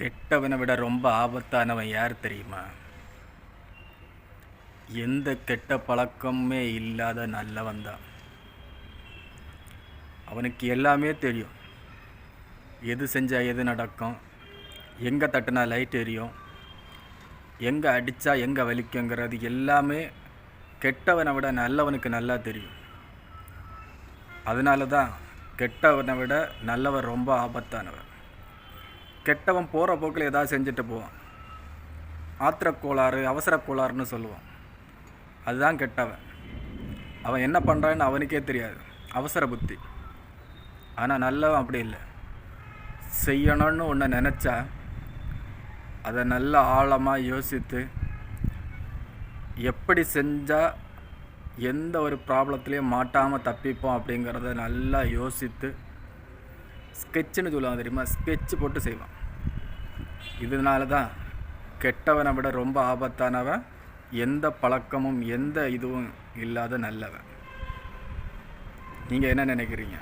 கெட்டவனை விட ரொம்ப ஆபத்தானவன் யார் தெரியுமா? எந்த கெட்ட பழக்கமுமே இல்லாத நல்லவன் தான். அவனுக்கு எல்லாமே தெரியும். எது செஞ்சால் எது நடக்கும், எங்கே தட்டுனா லைட் எரியும், எங்கே அடித்தா எங்கே வலிக்குங்கிறது எல்லாமே கெட்டவனை விட நல்லவனுக்கு நல்லா தெரியும். அதனால தான் கெட்டவனை விட நல்லவன் ரொம்ப ஆபத்தானவன். கெட்டவன் போகிற போக்கில் ஏதாவது செஞ்சுட்டு போவான். ஆத்திரக்கோளாறு, அவசர கோளாறுன்னு சொல்லுவான். அதுதான் கெட்டவன். அவன் என்ன பண்ணுறான்னு அவனுக்கே தெரியாது, அவசர புத்தி. ஆனால் நல்லவன் அப்படி இல்லை. செய்யணும்னு ஒன்று நினச்சா அதை நல்ல ஆழமாக யோசித்து எப்படி செஞ்சால் எந்த ஒரு ப்ராப்ளத்துலேயும் மாட்டாமல் தப்பிப்போம் அப்படிங்கிறத நல்லா யோசித்து ஸ்கெட்சுன்னு சொல்லுவாங்க தெரியுமா, ஸ்கெட்சு போட்டு செய்வான். இதனால தான் கெட்டவனை விட ரொம்ப ஆபத்தானவன் எந்த பழக்கமும் எந்த இதுவும் இல்லாத நல்லவன். நீங்கள் என்ன நினைக்கிறீங்க?